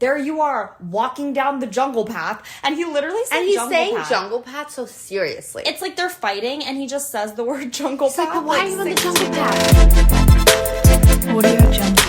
there you are walking down the jungle path, and he literally said jungle path. And he's saying jungle path so seriously. It's like they're fighting, and he just says the word jungle path. Like, why are you on the jungle path? Audio Jungle.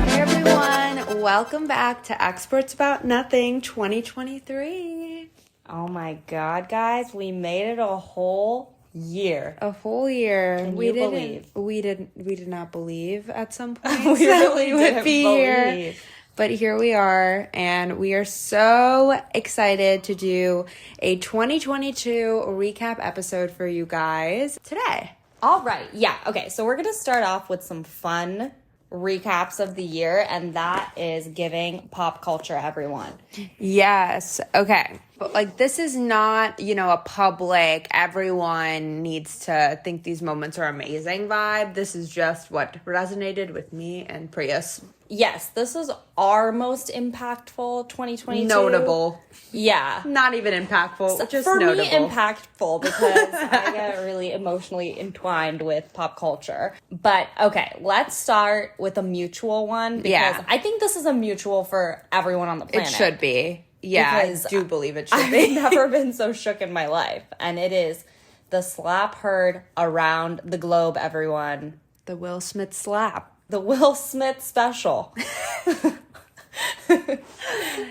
Hey everyone, welcome back to Experts About Nothing 2023. Oh my God, guys, we made it a whole year. A whole year. Can you believe? We did not believe at some point. We really didn't be believe. Here. But here we are, and we are so excited to do a 2022 recap episode for you guys today. All right. Yeah. Okay. So we're going to start off with some fun recaps of the year, and that is giving pop culture everyone. Yes. Okay. But like, this is not, a public, everyone needs to think these moments are amazing vibe. This is just what resonated with me and Prius. Yes, this is our most impactful 2022. Notable. Yeah. Not even impactful, just for notable. me, impactful because I get really emotionally entwined with pop culture. But okay, let's start with a mutual one because I think this is a mutual for everyone on the planet. It should be. Yeah, because I do believe it should be. I've never been so shook in my life. And it is the slap heard around the globe, everyone. The Will Smith slap. The Will Smith special.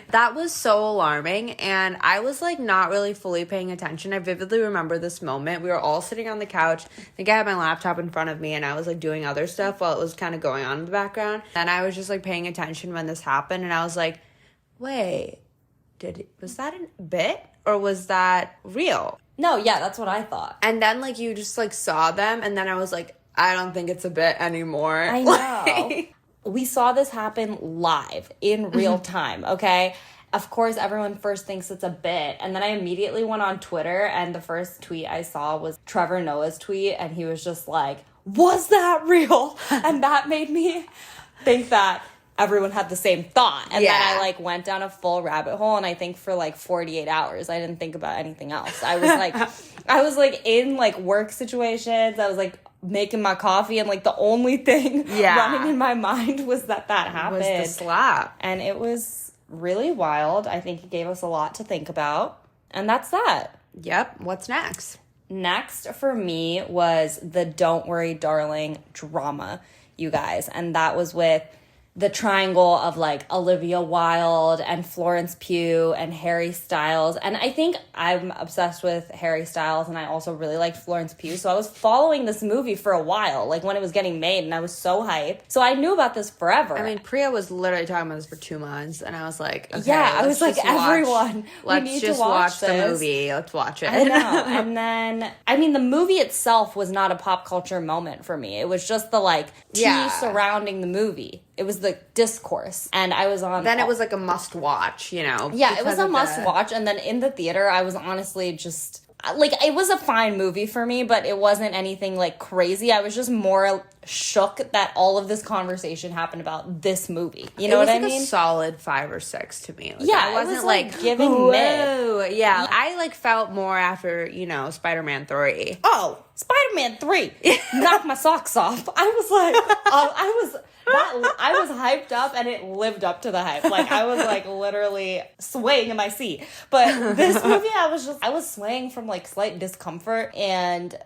That was so alarming, and I was like not really fully paying attention. I vividly remember this moment. We were all sitting on the couch. I think I had my laptop in front of me, and I was like doing other stuff while it was kind of going on in the background. And I was just like paying attention when this happened, and I was like, wait, was that a bit or was that real? No, yeah, that's what I thought. And then like you just like saw them, and then I was like, I don't think it's a bit anymore. I know. We saw this happen live in real time, okay? Of course, everyone first thinks it's a bit. And then I immediately went on Twitter, and the first tweet I saw was Trevor Noah's tweet, and he was just like, was that real? And that made me think that everyone had the same thought. And then I like went down a full rabbit hole, and I think for like 48 hours I didn't think about anything else. I was like in like work situations. I was like making my coffee, and like the only thing running in my mind was that happened. Was the slap. And it was really wild. I think it gave us a lot to think about. And that's that. Yep. What's next? Next for me was the Don't Worry Darling drama, you guys. And that was with the triangle of like Olivia Wilde and Florence Pugh and Harry Styles. And I think I'm obsessed with Harry Styles, and I also really liked Florence Pugh. So I was following this movie for a while, like when it was getting made, and I was so hyped. So I knew about this forever. I mean, Priya was literally talking about this for 2 months, and I was like, okay, yeah, I was like, everyone, let's we need just to watch the movie. Let's watch it. I know. And then, I mean, the movie itself was not a pop culture moment for me. It was just the like tea surrounding the movie. It was the discourse, and I was on. Then it was like a must watch, Yeah, it was a must watch, and then in the theater, I was honestly just like, it was a fine movie for me, but it wasn't anything like crazy. I was just more shook that all of this conversation happened about this movie. You know what I mean? It was like a solid 5 or 6 to me. Like, yeah, I wasn't it was like giving whoa. mid. Yeah, I like felt more after Spider-Man 3. Oh, Spider-Man 3 knocked my socks off. I was like, I was hyped up, and it lived up to the hype. Like, I was like literally swaying in my seat. But this movie, I was swaying from like slight discomfort. And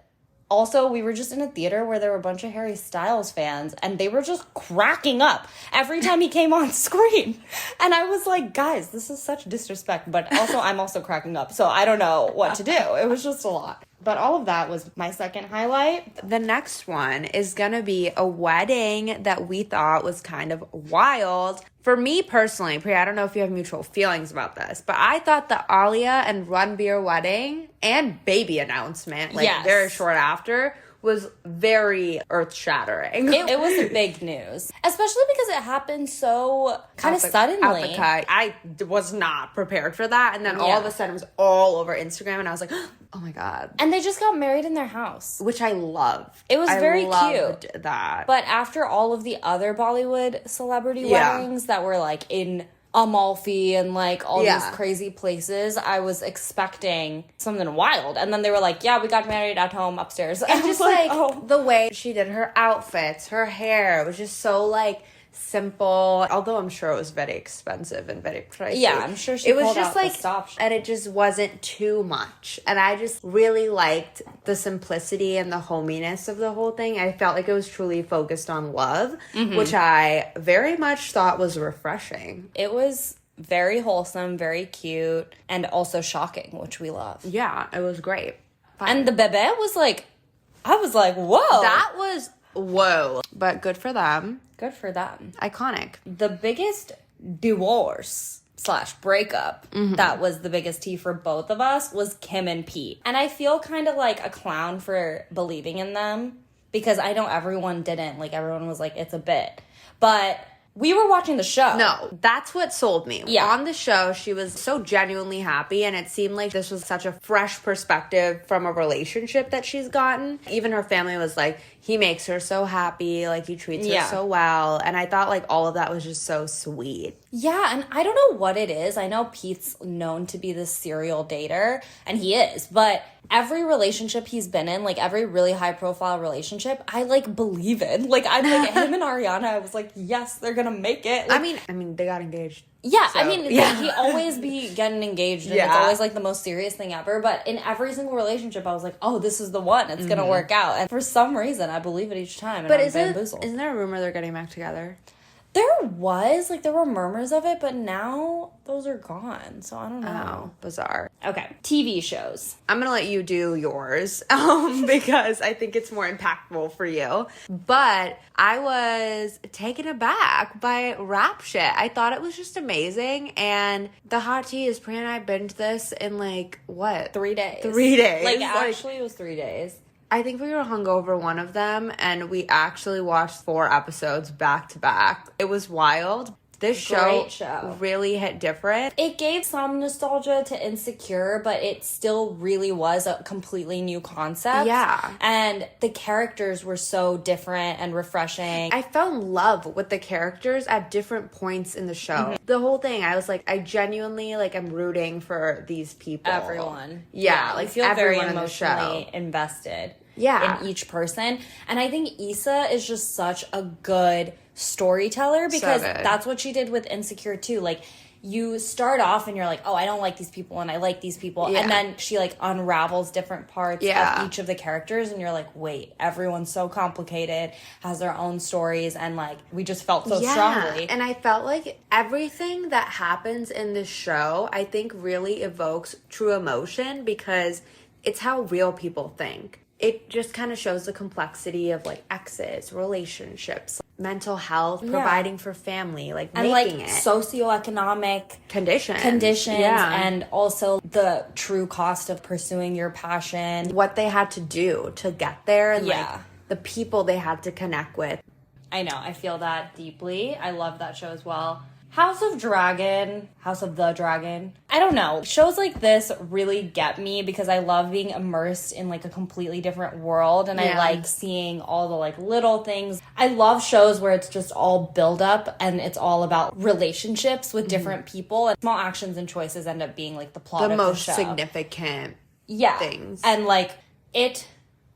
also, we were just in a theater where there were a bunch of Harry Styles fans, and they were just cracking up every time he came on screen. And I was like, guys, this is such disrespect. But also, I'm also cracking up, so I don't know what to do. It was just a lot. But all of that was my second highlight. The next one is going to be a wedding that we thought was kind of wild. For me personally, Priya, I don't know if you have mutual feelings about this, but I thought the Alia and Ranbir wedding and baby announcement, very short after, was very earth-shattering. It was big news. Especially because it happened so kind of suddenly. Out the cut. I was not prepared for that. And then all of a sudden it was all over Instagram, and I was like, oh my God. And they just got married in their house. Which I loved. It was very loved cute. That. But after all of the other Bollywood celebrity weddings that were like in Amalfi and like all these crazy places, I was expecting something wild. And then they were like, yeah, we got married at home upstairs. And just like the way she did her outfits, her hair was just so like simple, although I'm sure it was very expensive and very pricey. Yeah, I'm sure she it was pulled just out like the stop shop. and it just wasn't too much. And I just really liked the simplicity and the hominess of the whole thing. I felt like it was truly focused on love, which I very much thought was refreshing. It was very wholesome, very cute, and also shocking, which we love. Yeah, it was great. And the bebe was like, I was like, whoa. That was whoa. But good for them. Good for them. Iconic. The biggest divorce / breakup that was the biggest tea for both of us was Kim and Pete. And I feel kind of like a clown for believing in them because I know everyone didn't. Like, everyone was like, it's a bit. But we were watching the show. No, that's what sold me. Yeah. On the show, she was so genuinely happy, and it seemed like this was such a fresh perspective from a relationship that she's gotten. Even her family was like, he makes her so happy, like, he treats her so well. And I thought, like, all of that was just so sweet. Yeah, and I don't know what it is. I know Pete's known to be this serial dater, and he is, but every relationship he's been in, like every really high profile relationship, I like believe in. Like, I'm like him and Ariana, I was like, yes, they're gonna make it. Like, I mean, they got engaged. Yeah, so, I mean, he always be getting engaged, and it's always like the most serious thing ever. But in every single relationship, I was like, oh, this is the one. It's gonna work out. And for some reason, I believe it each time. And but I'm bamboozled. Isn't there a rumor they're getting back together? There were murmurs of it, but now those are gone. So I don't know. Oh, bizarre. Okay, TV shows. I'm gonna let you do yours because I think it's more impactful for you. But I was taken aback by Rap Shit. I thought it was just amazing, and the hot tea is Priya and I binged this in like what 3 days. 3 days. Like actually, it was 3 days. I think we were hungover one of them, and we actually watched 4 episodes back to back. It was wild. This show really hit different. It gave some nostalgia to Insecure, but it still really was a completely new concept. Yeah. And the characters were so different and refreshing. I fell in love with the characters at different points in the show. The whole thing, I was like, I genuinely, like, I'm rooting for these people. Everyone. Yeah, like, I feel very emotionally invested in each person. And I think Issa is just such a good storyteller because that's what she did with Insecure too. Like, you start off and you're like, oh, I don't like these people and I like these people. And then she like unravels different parts of each of the characters and you're like, wait, everyone's so complicated, has their own stories, and like we just felt so strongly. And I felt like everything that happens in this show, I think really evokes true emotion because it's how real people think. It just kind of shows the complexity of like exes, relationships, mental health, providing for family, like and making like it. Socioeconomic conditions and also the true cost of pursuing your passion. What they had to do to get there and like the people they had to connect with. I know, I feel that deeply. I love that show as well. House of the Dragon. I don't know. Shows like this really get me because I love being immersed in like a completely different world and I like seeing all the like little things. I love shows where it's just all build up and it's all about relationships with different people and small actions and choices end up being like the plot of the show. The most significant things. And like it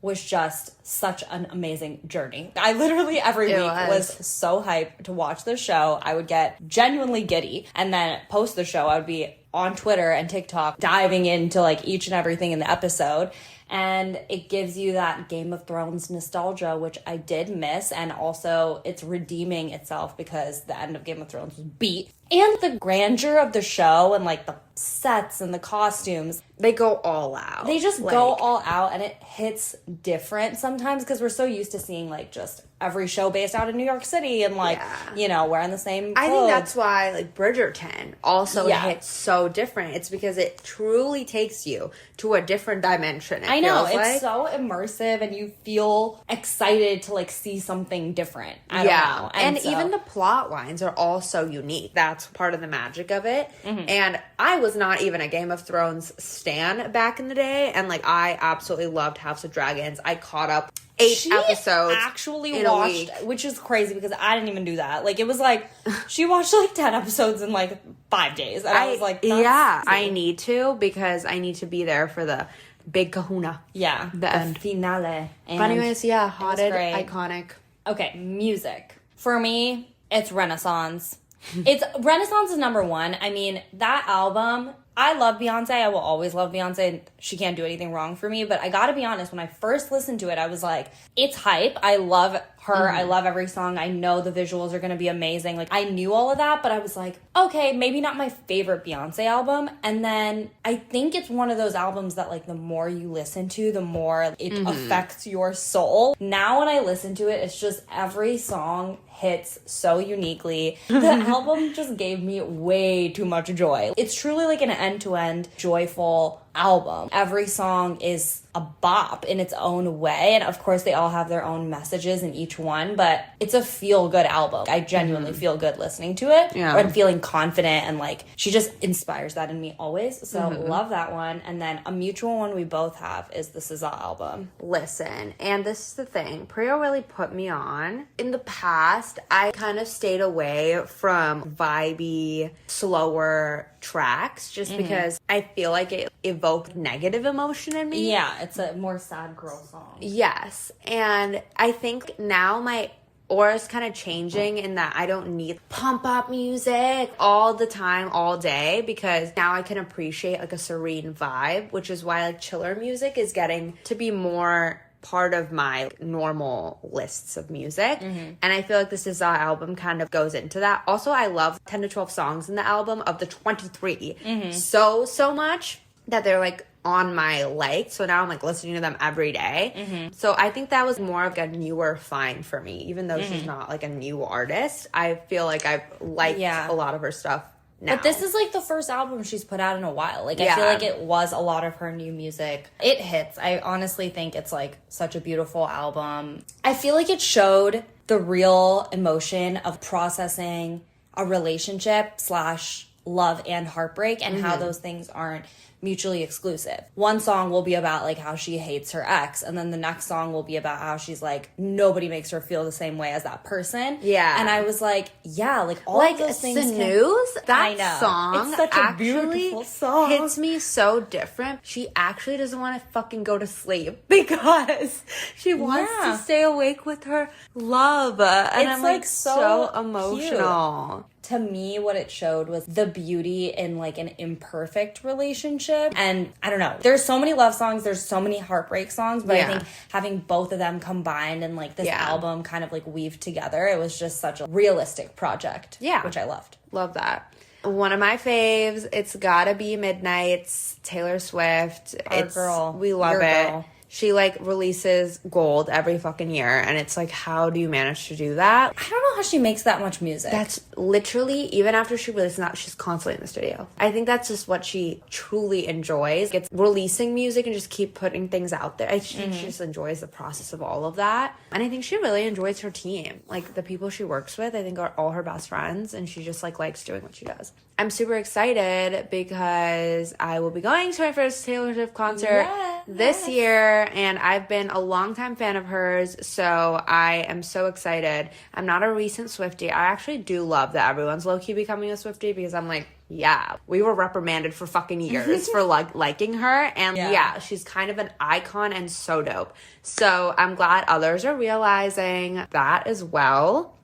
was just such an amazing journey. I literally every week was so hyped to watch the show. I would get genuinely giddy. And then post the show, I would be on Twitter and TikTok diving into like each and everything in the episode. And it gives you that Game of Thrones nostalgia, which I did miss. And also it's redeeming itself because the end of Game of Thrones was beat. And the grandeur of the show and like the sets and the costumes. They go all out. They just go all out and it hits different sometimes because we're so used to seeing like just every show based out in New York City and like, you know, wearing the same clothes. I think that's why like Bridgerton also hits so different. It's because it truly takes you to a different dimension. I know. It's so immersive and you feel excited to like see something different. I don't know. And even the plot lines are all so unique. That's part of the magic of it. And I was not even a Game of Thrones stan back in the day. And like I absolutely loved House of Dragons. I caught up 8 episodes actually watched, which is crazy because I didn't even do that. Like it was like she watched like 10 episodes in like 5 days and I was like, that's I need to because I need to be there for the big kahuna. The end finale. But anyways, haunted, iconic. Okay, music. For me, It's Renaissance. It's Renaissance is number one. I mean, that album, I love Beyonce. I will always love Beyonce. She can't do anything wrong for me. But I gotta be honest, when I first listened to it, I was like, it's hype. I love her. I love every song. I know the visuals are gonna be amazing. Like, I knew all of that, but I was like, okay, maybe not my favorite Beyonce album. And then I think it's one of those albums that, like, the more you listen to, the more it affects your soul. Now when I listen to it, it's just every song hits so uniquely. The album just gave me way too much joy. It's truly like an end-to-end joyful album. Every song is a bop in its own way, and of course they all have their own messages in each one, but it's a feel-good album. I genuinely feel good listening to it, and feeling confident, and like she just inspires that in me always. So love that one. And then a mutual one we both have is the SZA album. Listen, and this is the thing, Priya really put me on. In the past, I kind of stayed away from vibey, slower tracks just because I feel like it evoked negative emotion in me. Yeah, it's a more sad girl song. Yes, and I think now my aura's kind of changing in that I don't need pump up music all the time, all day, because now I can appreciate like a serene vibe, which is why like chiller music is getting to be more part of my normal lists of music. And I feel like the SZA album kind of goes into that. Also, I love 10 to 12 songs in the album of the 23 so much that they're like on my like, so now I'm like listening to them every day. So I think that was more of a newer find for me, even though she's not like a new artist. I feel like I've liked a lot of her stuff now. But this is like the first album she's put out in a while. Like, I feel like it was a lot of her new music. It hits. I honestly think it's like such a beautiful album. I feel like it showed the real emotion of processing a relationship / love and heartbreak, and how those things aren't mutually exclusive. One song will be about like how she hates her ex, and then the next song will be about how she's like, nobody makes her feel the same way as that person. Yeah. And I was like, yeah, like all like of those things. Snooze, that song it's such a beautiful song. Hits me so different. She actually doesn't want to fucking go to sleep because she wants to stay awake with her love. And it's I'm like so emotional. Cute. To me, what it showed was the beauty in like an imperfect relationship. And I don't know, there's so many love songs, there's so many heartbreak songs, but I think having both of them combined and like this album kind of like weaved together, it was just such a realistic project. Yeah. Which I loved. Love that. One of my faves, it's gotta be Midnight's Taylor Swift. Our girl. We love it. Girl. She, like, releases gold every fucking year, and it's like, how do you manage to do that? I don't know how she makes that much music. That's literally, even after she releases that, she's constantly in the studio. I think that's just what she truly enjoys. It's releasing music and just keep putting things out there. I think she just enjoys the process of all of that. And I think she really enjoys her team. Like, the people she works with, I think, are all her best friends, and she just, like, likes doing what she does. I'm super excited because I will be going to my first Taylor Swift concert this year, and I've been a longtime fan of hers, so I am so excited. I'm not a recent Swiftie. I actually do love that everyone's low-key becoming a Swiftie, because I'm like, yeah, we were reprimanded for fucking years for liking her, and she's kind of an icon and so dope. So I'm glad others are realizing that as well.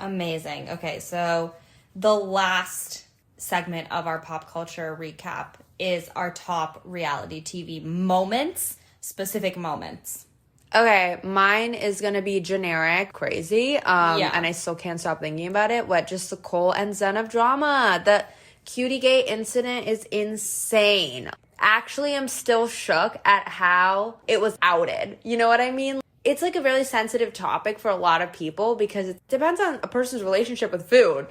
Amazing. Okay, so the last segment of our pop culture recap is our top reality TV moments, specific moments. Okay, mine is gonna be generic, crazy, and I still can't stop thinking about it. Just the Cole and Zenev drama. The Cutie Gate incident is insane. Actually, I'm still shook at how it was outed. You know what I mean? It's like a really sensitive topic for a lot of people because it depends on a person's relationship with food.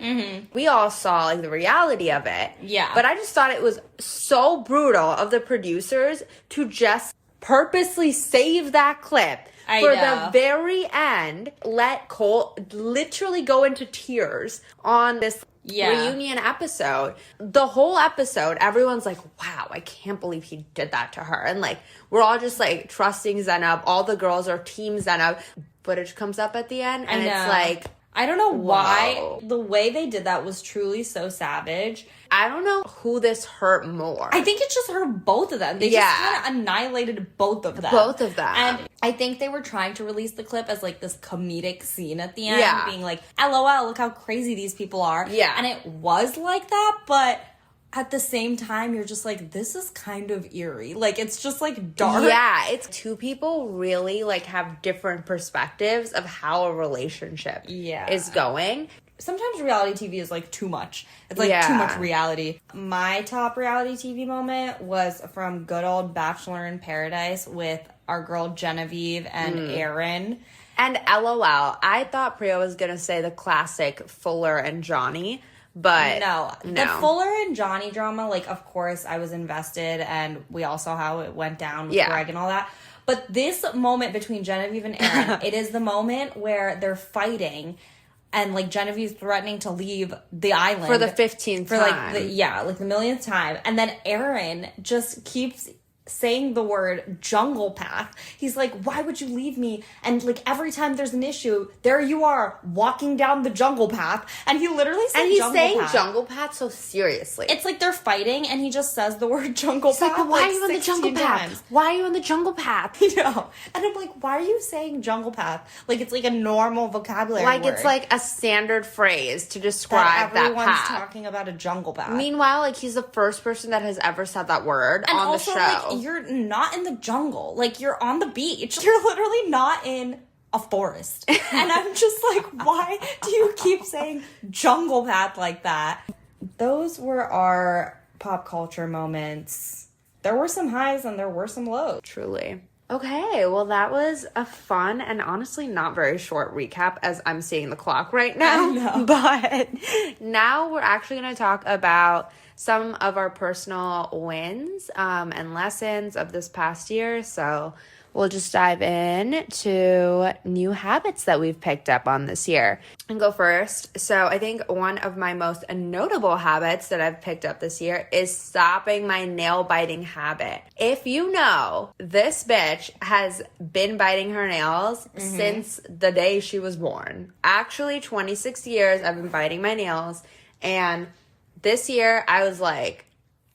We all saw like the reality of it. Yeah. But I just thought it was so brutal of the producers to just purposely save that clip for the very end, let Cole literally go into tears on this reunion episode. The whole episode, everyone's like, wow, I can't believe he did that to her. And like, we're all just like trusting Zenev. All the girls are team Zenev. Footage comes up at the end and it's like, I don't know why. Whoa. The way they did that was truly so savage. I don't know who this hurt more. I think it just hurt both of them. They just kind of annihilated both of them. Both of them. And I think they were trying to release the clip as, like, this comedic scene at the end. Yeah. Being like, LOL, look how crazy these people are. Yeah. And it was like that, but at the same time, you're just like, this is kind of eerie. Like, it's just, like, dark. Yeah, it's two people really, like, have different perspectives of how a relationship is going. Sometimes reality TV is, like, too much. It's, like, too much reality. My top reality TV moment was from good old Bachelor in Paradise with our girl Genevieve and Aaron. And LOL, I thought Priya was going to say the classic Fuller and Johnny, but no. The Fuller and Johnny drama, like, of course, I was invested, and we all saw how it went down with Greg and all that. But this moment between Genevieve and Aaron, it is the moment where they're fighting, and, like, Genevieve's threatening to leave the island. For the 15th time. For, like, the millionth time. And then Aaron just keeps saying the word jungle path. He's like, why would you leave me? And, like, every time there's an issue, there you are, walking down the jungle path. And he literally said jungle path. And he's saying jungle path so seriously. It's like they're fighting, and he just says the word jungle path. Like, but why are you on the jungle path? Why are you on the jungle path? You know. And I'm like, why are you saying jungle path? Like, it's like a normal vocabulary Like, word. it's like a standard phrase to describe that everyone's path. talking about a jungle path. Meanwhile, like, he's the first person that has ever said that word and on also, the show. Like, you're not in the jungle. Like, you're on the beach. You're literally not in a forest. And I'm just like, why do you keep saying jungle path like that? Those were our pop culture moments. There were some highs and there were some lows. Truly. Okay, well, that was a fun and honestly not very short recap as I'm seeing the clock right now. I know. But now we're actually going to talk about some of our personal wins and lessons of this past year. So we'll just dive in to new habits that we've picked up on this year and go first. So I think one of my most notable habits that I've picked up this year is stopping my nail biting habit. If you know, this bitch has been biting her nails since the day she was born. Actually, 26 years I've been biting my nails, and this year I was like,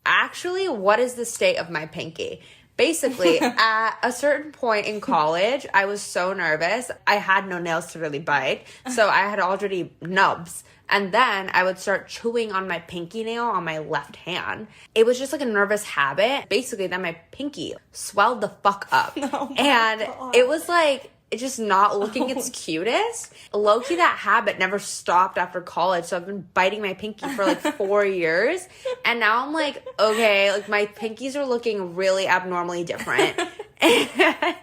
actually, what is the state of my pinky? Basically, at a certain point in college, I was so nervous. I had no nails to really bite, so I had already nubs. And then I would start chewing on my pinky nail on my left hand. It was just like a nervous habit. Basically, then my pinky swelled the fuck up. Oh God. It was like, it's just not looking its cutest. Low-key, that habit never stopped after college, so I've been biting my pinky for like 4 years, and now I'm like, okay, like my pinkies are looking really abnormally different. And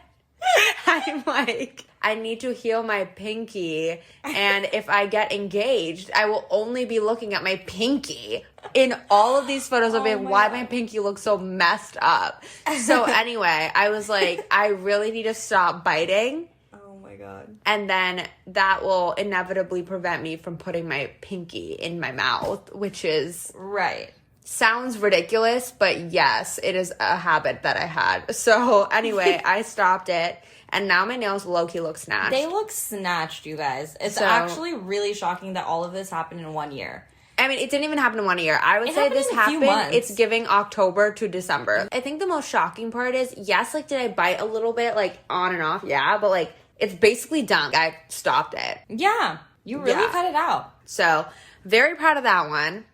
I'm like, I need to heal my pinky, and if I get engaged, I will only be looking at my pinky. In all of these photos of why my pinky looks so messed up. So anyway, I was like, I really need to stop biting. Oh my God. And then that will inevitably prevent me from putting my pinky in my mouth, which is... Right. Sounds ridiculous, but yes, it is a habit that I had. So anyway, I stopped it, and now my nails low-key look snatched. They look snatched, you guys. It's actually really shocking that all of this happened in 1 year. I mean, it didn't even happen in 1 year. I would say this happened, it's giving October to December. I think the most shocking part is, yes, like, did I bite a little bit, like, on and off? Yeah, but, like, it's basically done. I stopped it. Yeah, you really cut it out. So, very proud of that one.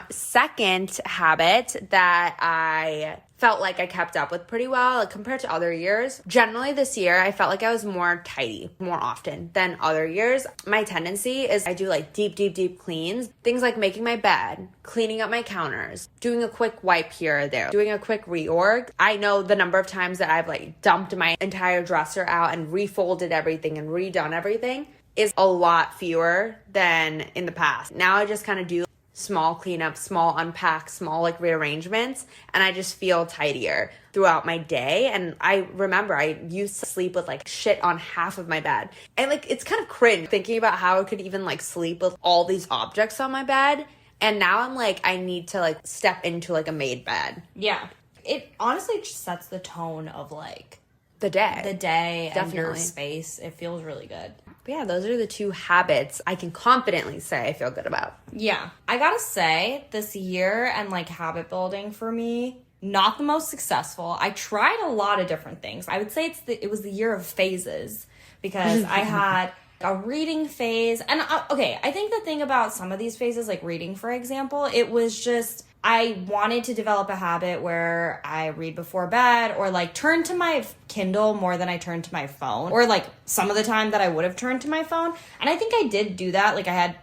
Second habit that I felt like I kept up with pretty well, like, compared to other years. Generally this year, I felt like I was more tidy more often than other years. My tendency is I do like deep cleans. Things like making my bed, cleaning up my counters, doing a quick wipe here or there, doing a quick reorg. I know the number of times that I've like dumped my entire dresser out and refolded everything and redone everything is a lot fewer than in the past. Now I just kind of do small cleanup, small unpack, small like rearrangements, and I just feel tidier throughout my day. And I remember I used to sleep with like shit on half of my bed, and like it's kind of cringe thinking about how I could even like sleep with all these objects on my bed. And now I'm like, I need to like step into like a made bed. Yeah, it honestly just sets the tone of like the day and your Definitely. space. It feels really good. But But yeah, those are the 2 habits I can confidently say I feel good about. Yeah. I gotta say, this year and like habit building for me, not the most successful. I tried a lot of different things. I would say it was the year of phases because I had a reading phase. And okay, I think the thing about some of these phases, like reading, for example, it was just I wanted to develop a habit where I read before bed or like turn to my Kindle more than I turned to my phone, or like some of the time that I would have turned to my phone. And I think I did do that. Like I had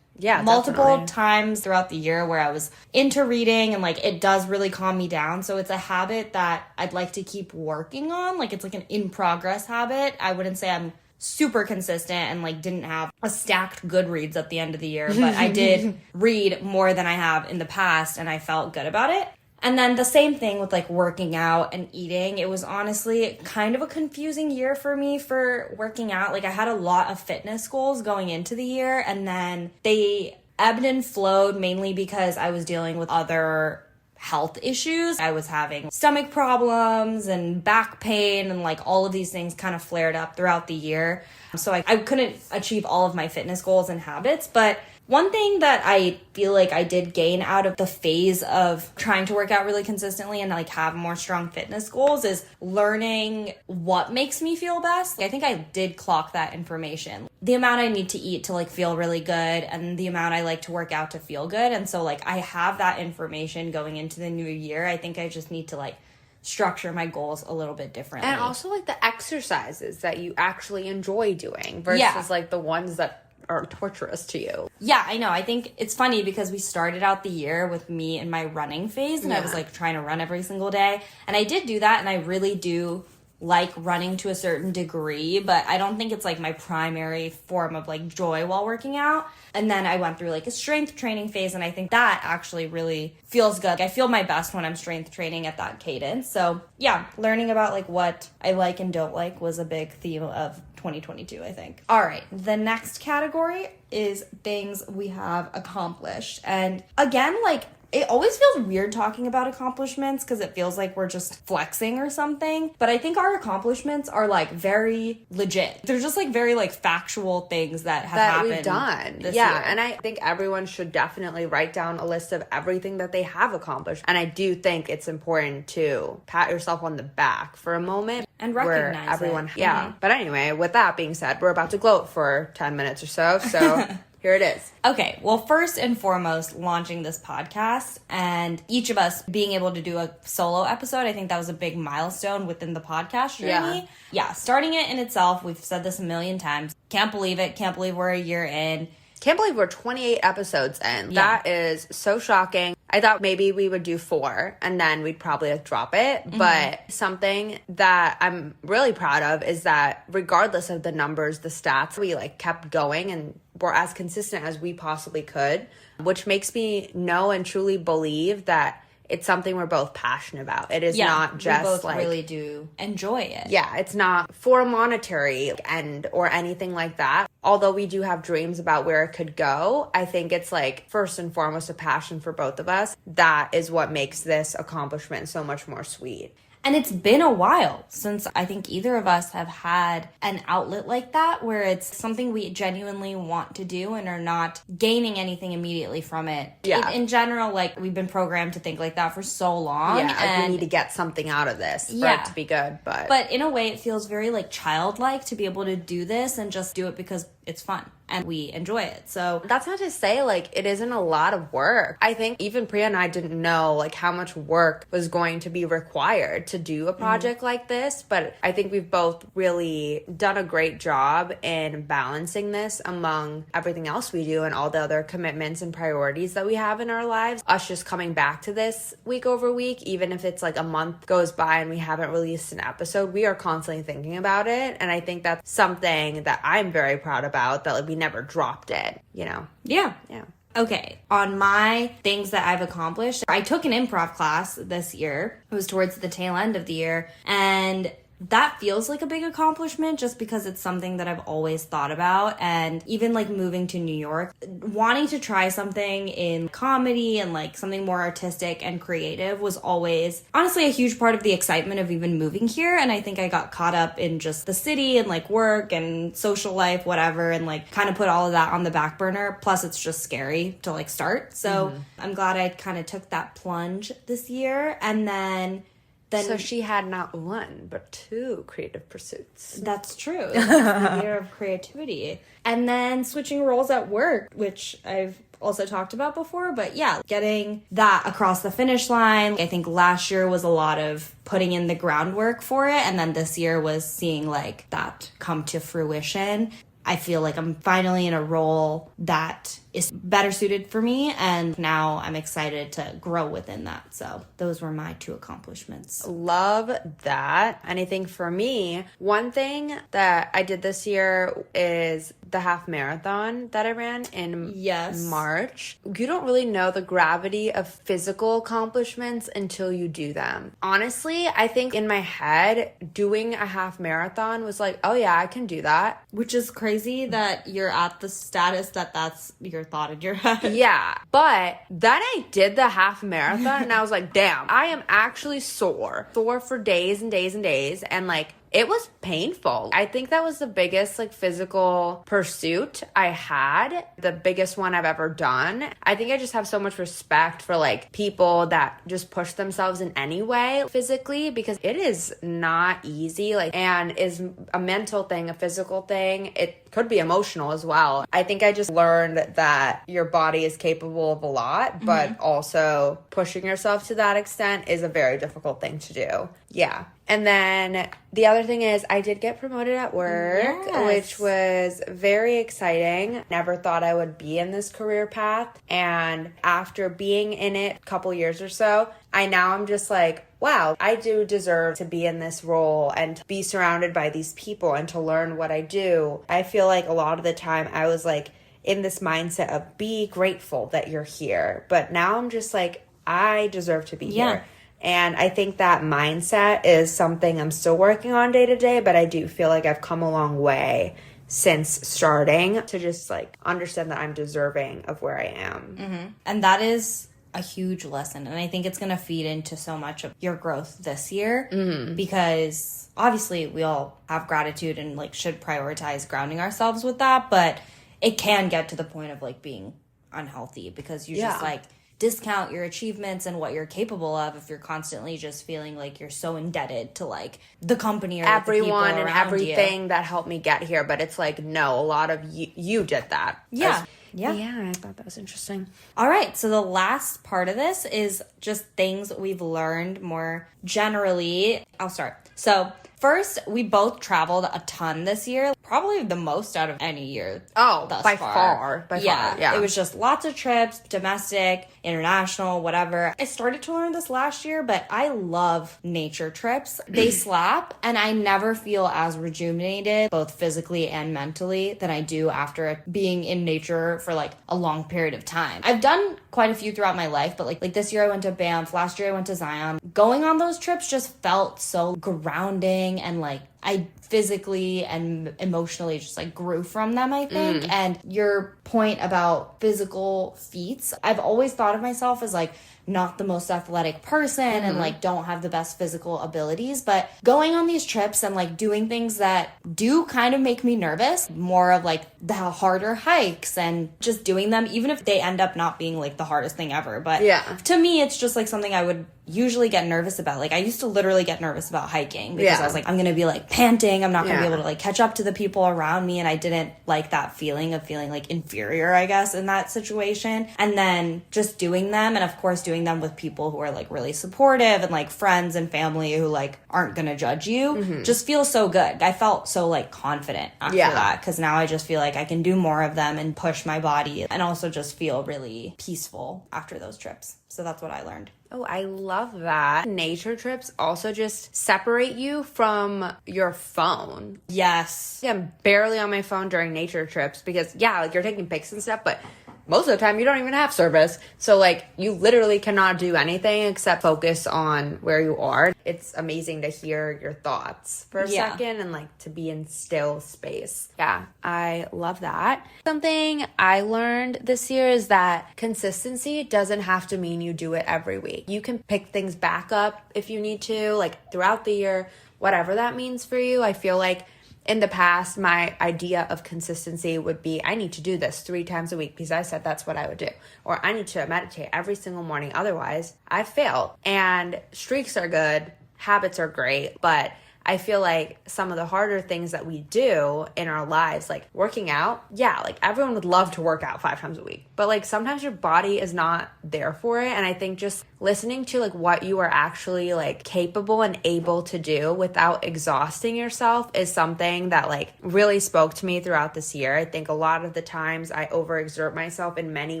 multiple times throughout the year where I was into reading, and like it does really calm me down. So it's a habit that I'd like to keep working on. Like it's like an in progress habit. I wouldn't say I'm super consistent and like didn't have a stacked Goodreads at the end of the year, but I did read more than I have in the past and I felt good about it. And then the same thing with like working out and eating. It was honestly kind of a confusing year for me for working out. Like I had a lot of fitness goals going into the year, and then they ebbed and flowed mainly because I was dealing with other health issues. I was having stomach problems and back pain, and like all of these things kind of flared up throughout the year. So I couldn't achieve all of my fitness goals and habits. But one thing that I feel like I did gain out of the phase of trying to work out really consistently and like have more strong fitness goals is learning what makes me feel best. I think I did clock that information. The amount I need to eat to like feel really good, and the amount I like to work out to feel good. And so like I have that information going into the new year. I think I just need to like structure my goals a little bit differently. And also like the exercises that you actually enjoy doing versus like the ones that are torturous to you. Yeah, I know. I think it's funny because we started out the year with me in my running phase, and I was like trying to run every single day. And I did do that, and I really do like running to a certain degree, but I don't think it's like my primary form of like joy while working out. And then I went through like a strength training phase, and I think that actually really feels good. I feel my best when I'm strength training at that cadence. So yeah, learning about like what I like and don't like was a big theme of 2022, I think. All right, the next category is things we have accomplished. And again, like it always feels weird talking about accomplishments because it feels like we're just flexing or something. But I think our accomplishments are like very legit. They're just like very like factual things that have happened we've done this year. And I think everyone should definitely write down a list of everything that they have accomplished. And I do think it's important to pat yourself on the back for a moment and recognize everyone. it. Yeah. But anyway, with that being said, we're about to gloat for 10 minutes or so. So here it is. Okay, well, first and foremost, launching this podcast and each of us being able to do a solo episode, I think that was a big milestone within the podcast journey. Yeah, starting it in itself, we've said this a million times. Can't believe it. Can't believe we're a year in. Can't believe we're 28 episodes in. Yeah. That is so shocking. I thought maybe we would do 4 and then we'd probably drop it. Mm-hmm. But something that I'm really proud of is that regardless of the numbers, the stats, we like kept going and were as consistent as we possibly could, which makes me know and truly believe that it's something we're both passionate about. It is not just we both like really do enjoy it. Yeah, it's not for a monetary end or anything like that. Although we do have dreams about where it could go, I think it's like first and foremost a passion for both of us. That is what makes this accomplishment so much more sweet. And it's been a while since I think either of us have had an outlet like that where it's something we genuinely want to do and are not gaining anything immediately from it. Yeah. In general, like we've been programmed to think like that for so long. Yeah, and we need to get something out of this for it to be good. But in a way, it feels very like childlike to be able to do this and just do it because it's fun and we enjoy it. So that's not to say like it isn't a lot of work. I think even Priya and I didn't know like how much work was going to be required to do a project like this, but I think we've both really done a great job in balancing this among everything else we do and all the other commitments and priorities that we have in our lives. Us just coming back to this week over week, even if it's like a month goes by and we haven't released an episode, we are constantly thinking about it. And I think that's something that I'm very proud about, that like, we never dropped it, you know? Yeah. Yeah. Okay, on my things that I've accomplished, I took an improv class this year. It was towards the tail end of the year, and that feels like a big accomplishment just because it's something that I've always thought about. And even like moving to New York, wanting to try something in comedy and like something more artistic and creative was always honestly a huge part of the excitement of even moving here. And I think I got caught up in just the city and like work and social life, whatever, and like kind of put all of that on the back burner. Plus it's just scary to like start. So I'm glad I kind of took that plunge this year. And then so she had not one, but two creative pursuits. That's true. It's the year of creativity. And then switching roles at work, which I've also talked about before. But yeah, getting that across the finish line. I think last year was a lot of putting in the groundwork for it. And then this year was seeing like that come to fruition. I feel like I'm finally in a role that is better suited for me, and now I'm excited to grow within that. So those were my 2 accomplishments. Love that. And I think for me, one thing that I did this year is the half marathon that I ran in March. You don't really know the gravity of physical accomplishments until you do them. Honestly, I think in my head, doing a half marathon was like, oh yeah, I can do that. Which is crazy that you're at the status that that's your thought in your head. Yeah. But then I did the half marathon and I was like, damn, I am actually sore. Sore for days and days and days. And like, it was painful. I think that was the biggest like physical pursuit I had, the biggest one I've ever done. I think I just have so much respect for like people that just push themselves in any way physically, because it is not easy, like, and is a mental thing, a physical thing. It could be emotional as well. I think I just learned that your body is capable of a lot, but also pushing yourself to that extent is a very difficult thing to do. Yeah. And then the other thing is I did get promoted at work, which was very exciting. Never thought I would be in this career path. And after being in it a couple years or so, I'm just like, wow, I do deserve to be in this role and to be surrounded by these people and to learn what I do. I feel like a lot of the time I was like in this mindset of be grateful that you're here. But now I'm just like, I deserve to be here. And I think that mindset is something I'm still working on day to day, but I do feel like I've come a long way since starting to just like understand that I'm deserving of where I am. And that is a huge lesson. And I think it's going to feed into so much of your growth this year because obviously we all have gratitude and like should prioritize grounding ourselves with that. But it can get to the point of like being unhealthy because you just like discount your achievements and what you're capable of if you're constantly just feeling like you're so indebted to like the company or everyone the and everything that helped me get here. But it's like, no, a lot of you did that. Yeah, I thought that was interesting. All right, so the last part of this is just things we've learned more generally. I'll start. So first, we both traveled a ton this year, probably the most out of any year. By far. Yeah. It was just lots of trips, domestic, international, whatever. I started to learn this last year, but I love nature trips. They slap, and I never feel as rejuvenated, both physically and mentally, than I do after being in nature for like a long period of time. I've done quite a few throughout my life, but like this year I went to Banff, last year I went to Zion. Going on those trips just felt so grounding, and like I physically and emotionally just like grew from them, I think. And your point about physical feats, I've always thought of myself as like not the most athletic person and like don't have the best physical abilities, but going on these trips and like doing things that do kind of make me nervous, more of like the harder hikes and just doing them, even if they end up not being like the hardest thing ever. But to me, it's just like something I would usually get nervous about. Like I used to literally get nervous about hiking because I was like, I'm gonna be like panting, I'm not gonna be able to like catch up to the people around me, and I didn't like that feeling of feeling like inferior, I guess, in that situation. And then just doing them, and of course doing them with people who are like really supportive and like friends and family who like aren't gonna judge you, just feels so good. I felt so like confident after that, because now I just feel like I can do more of them and push my body, and also just feel really peaceful after those trips. So that's what I learned. Oh, I love that. Nature trips also just separate you from your phone. Yes. Yeah, I'm barely on my phone during nature trips because, like you're taking pics and stuff, but most of the time you don't even have service. So like you literally cannot do anything except focus on where you are. It's amazing to hear your thoughts for a second and like to be in still space. Yeah, I love that. Something I learned this year is that consistency doesn't have to mean you do it every week. You can pick things back up if you need to, like throughout the year, whatever that means for you. I feel like in the past, my idea of consistency would be, I need to do this 3 times a week because I said that's what I would do. Or I need to meditate every single morning. Otherwise, I fail. And streaks are good. Habits are great. But I feel like some of the harder things that we do in our lives, like working out, yeah, like everyone would love to work out 5 times a week. But like sometimes your body is not there for it. And I think just listening to like what you are actually like capable and able to do without exhausting yourself is something that like really spoke to me throughout this year. I think a lot of the times I overexert myself in many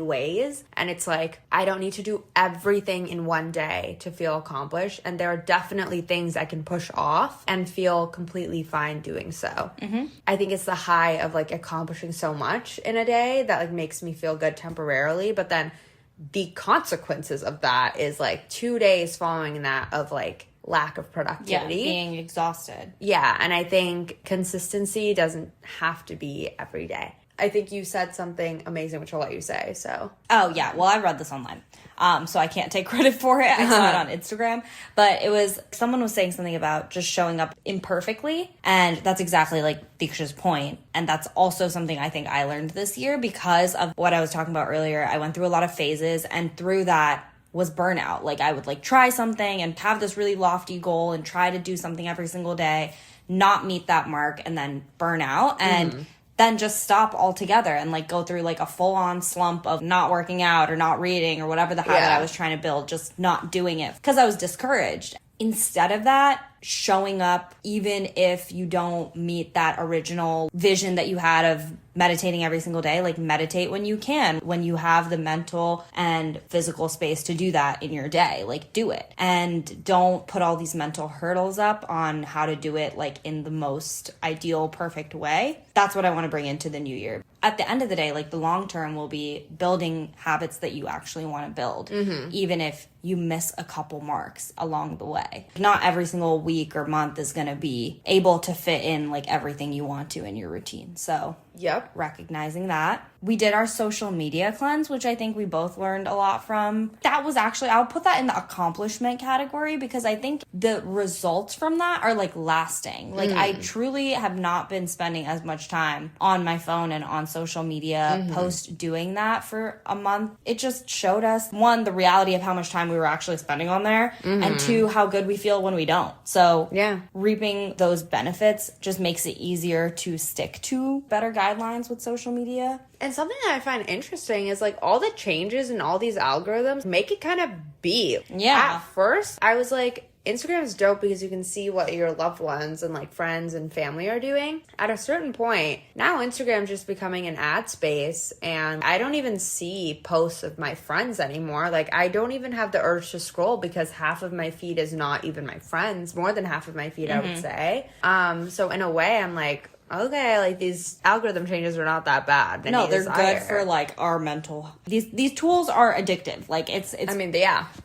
ways, and it's like I don't need to do everything in one day to feel accomplished, and there are definitely things I can push off and feel completely fine doing so. I think it's the high of like accomplishing so much in a day that like makes me feel good temporarily, but then the consequences of that is like 2 days following that of like lack of productivity. Yeah, being exhausted. Yeah, and I think consistency doesn't have to be every day. I think you said something amazing, which I'll let you say, so. Oh, yeah. Well, I read this online, so I can't take credit for it. I saw it on Instagram. But it was, someone was saying something about just showing up imperfectly. And that's exactly like Diksha's point. And that's also something I think I learned this year because of what I was talking about earlier. I went through a lot of phases, and through that was burnout. Like I would like try something and have this really lofty goal and try to do something every single day, not meet that mark, and then burn out. And then just stop altogether and like go through like a full-on slump of not working out or not reading or whatever the habit I was trying to build, just not doing it because I was discouraged. Instead of that, showing up even if you don't meet that original vision that you had of meditating every single day, like meditate when you can, when you have the mental and physical space to do that in your day, like do it. And don't put all these mental hurdles up on how to do it like in the most ideal, perfect way. That's what I want to bring into the new year. At the end of the day, like the long term will be building habits that you actually want to build, even if you miss a couple marks along the way. Not every single week or month is going to be able to fit in like everything you want to in your routine. So recognizing that. We did our social media cleanse, which I think we both learned a lot from. That was actually, I'll put that in the accomplishment category because I think the results from that are like lasting. Like I truly have not been spending as much time on my phone and on social media post doing that for a month. It just showed us, one, the reality of how much time we were actually spending on there, and two, how good we feel when we don't. So reaping those benefits just makes it easier to stick to better guidelines with social media. And something that I find interesting is like all the changes in all these algorithms make it kind of be. Yeah. At first, I was like, Instagram is dope because you can see what your loved ones and like friends and family are doing. At a certain point, now Instagram's just becoming an ad space, and I don't even see posts of my friends anymore. Like I don't even have the urge to scroll because half of my feed is not even my friends. More than half of my feed, I would say. So in a way, I'm like, okay, like these algorithm changes are not that bad. No, they're good for like our mental. These tools are addictive. Like it's. I mean,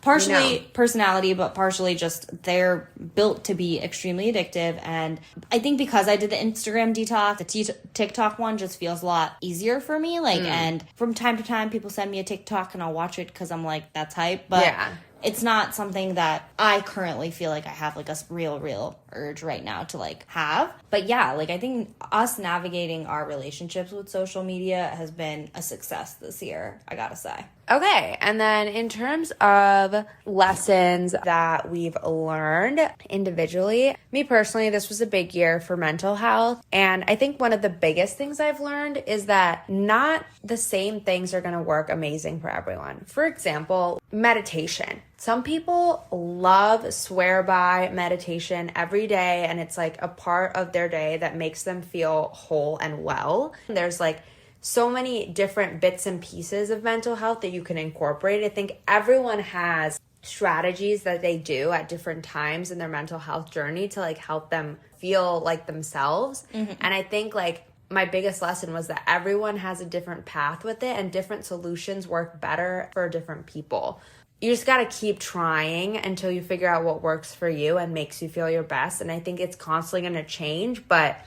partially personality, but partially just they're built to be extremely addictive. And I think because I did the Instagram detox, the TikTok one just feels a lot easier for me. Like, and from time to time, people send me a TikTok and I'll watch it because I'm like, that's hype. But it's not something that I currently feel like I have like a real urge right now to like have. But yeah, like I think us navigating our relationships with social media has been a success this year, I gotta say. Okay, and then in terms of lessons that we've learned individually, me personally, this was a big year for mental health. And I think one of the biggest things I've learned is that not the same things are going to work amazing for everyone. For example, meditation. Some people swear by meditation every day, and it's like a part of their day that makes them feel whole and well. There's like so many different bits and pieces of mental health that you can incorporate. I think everyone has strategies that they do at different times in their mental health journey to like help them feel like themselves. And I think like my biggest lesson was that everyone has a different path with it and different solutions work better for different people. You just got to keep trying until you figure out what works for you and makes you feel your best. And I think it's constantly going to change, but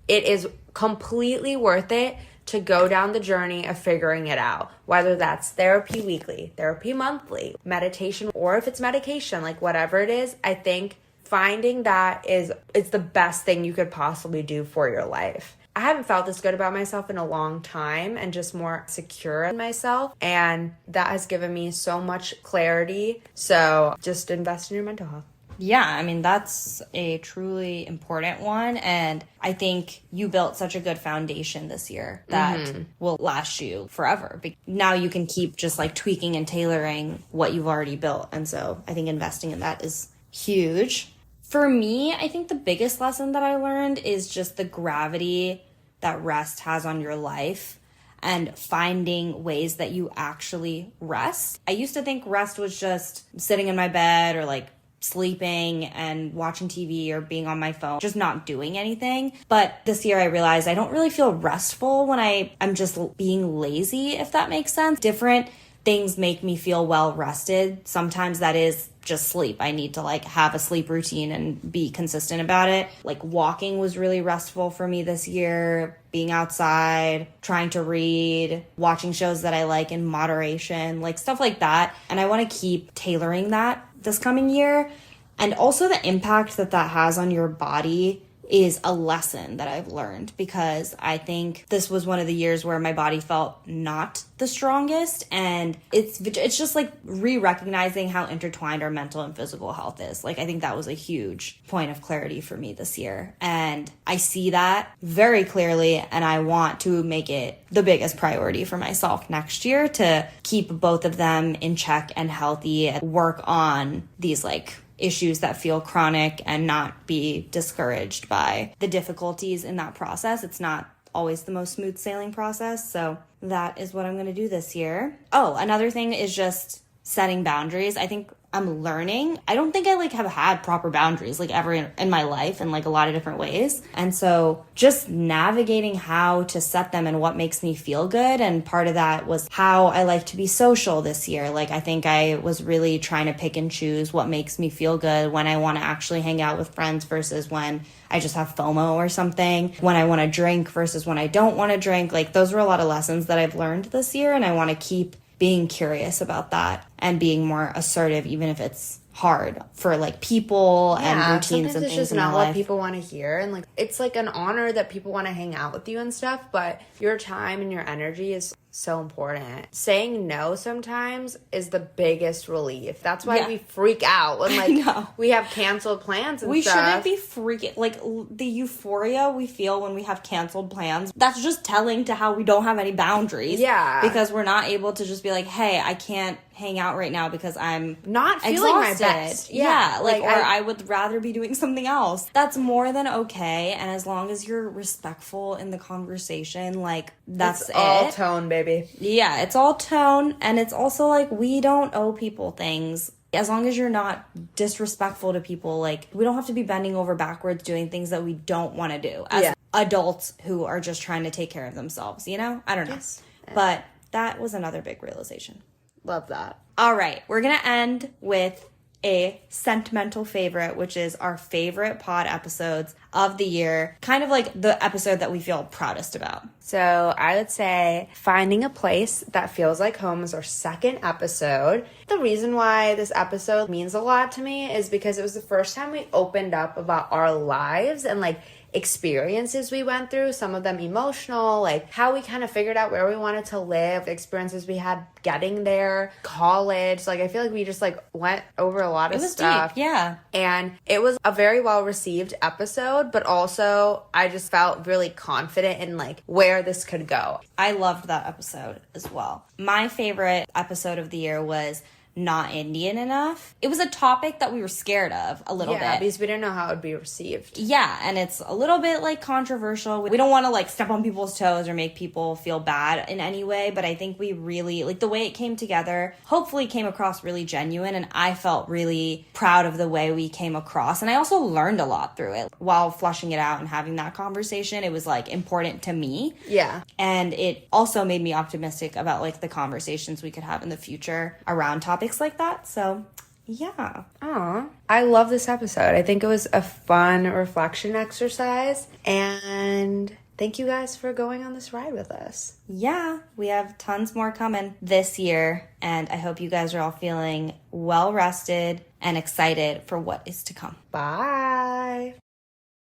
it is completely worth it to go down the journey of figuring it out, whether that's therapy weekly, therapy monthly, meditation, or if it's medication, like whatever it is. I think finding that it's the best thing you could possibly do for your life. I haven't felt this good about myself in a long time and just more secure in myself. And that has given me so much clarity. So just invest in your mental health. Yeah, I mean, that's a truly important one. And I think you built such a good foundation this year that will last you forever. Now you can keep just like tweaking and tailoring what you've already built. And so I think investing in that is huge. For me, I think the biggest lesson that I learned is just the gravity that rest has on your life and finding ways that you actually rest. I used to think rest was just sitting in my bed or like sleeping and watching TV or being on my phone, just not doing anything. But this year I realized I don't really feel restful when I'm just being lazy, if that makes sense. Different things make me feel well rested. Sometimes that is just sleep. I need to like have a sleep routine and be consistent about it. Like walking was really restful for me this year, being outside, trying to read, watching shows that I like in moderation, like stuff like that. And I want to keep tailoring that this coming year. And also the impact that has on your body is a lesson that I've learned, because I think this was one of the years where my body felt not the strongest, and it's just like re-recognizing how intertwined our mental and physical health is. Like I think that was a huge point of clarity for me this year, and I see that very clearly, and I want to make it the biggest priority for myself next year to keep both of them in check and healthy and work on these like issues that feel chronic and not be discouraged by the difficulties in that process. It's not always the most smooth sailing process. So that is what I'm going to do this year. Oh, another thing is just setting boundaries. I think I'm learning. I don't think I like have had proper boundaries like ever in my life in like a lot of different ways. And so just navigating how to set them and what makes me feel good. And part of that was how I like to be social this year. Like I think I was really trying to pick and choose what makes me feel good, when I want to actually hang out with friends versus when I just have FOMO or something, when I want to drink versus when I don't want to drink. Like those were a lot of lessons that I've learned this year, and I want to keep being curious about that and being more assertive, even if it's hard for like people and routines and things in my life. It's just not what people want to hear, and like it's like an honor that people want to hang out with you and stuff, but your time and your energy is so important. Saying no sometimes is the biggest relief. That's why we freak out when like we have canceled plans and stuff. We shouldn't be freaking, like the euphoria we feel when we have canceled plans, that's just telling to how we don't have any boundaries. Yeah. Because we're not able to just be like, hey, I can't hang out right now because I'm not feeling exhausted. My best. Yeah, like or I would rather be doing something else. That's more than okay, and as long as you're respectful in the conversation, like that's it's all tone, baby. Yeah, it's all tone, and it's also like we don't owe people things. As long as you're not disrespectful to people, like we don't have to be bending over backwards doing things that we don't want to do as adults who are just trying to take care of themselves, you know? I don't know. Yes. But that was another big realization. Love that. All right, we're going to end with a sentimental favorite, which is our favorite pod episodes of the year, kind of like the episode that we feel proudest about. So I would say Finding a Place That Feels Like Home is our second episode. The reason why this episode means a lot to me is because it was the first time we opened up about our lives and like experiences we went through, some of them emotional, like how we kind of figured out where we wanted to live, experiences we had getting there, college. Like I feel like we just like went over a lot of stuff. Deep, yeah. And it was a very well received episode, but also I just felt really confident in like where this could go. I loved that episode as well. My favorite episode of the year was not Indian enough. It was a topic that we were scared of a little bit. Because we didn't know how it would be received. Yeah, and it's a little bit like controversial. We don't want to like step on people's toes or make people feel bad in any way, but I think we really, like the way it came together, hopefully came across really genuine, and I felt really proud of the way we came across. And I also learned a lot through it while fleshing it out and having that conversation. It was like important to me. Yeah. And it also made me optimistic about like the conversations we could have in the future around topics like that. So yeah. Aw. I love this episode. I think it was a fun reflection exercise. And thank you guys for going on this ride with us. Yeah, we have tons more coming this year. And I hope you guys are all feeling well rested and excited for what is to come. Bye.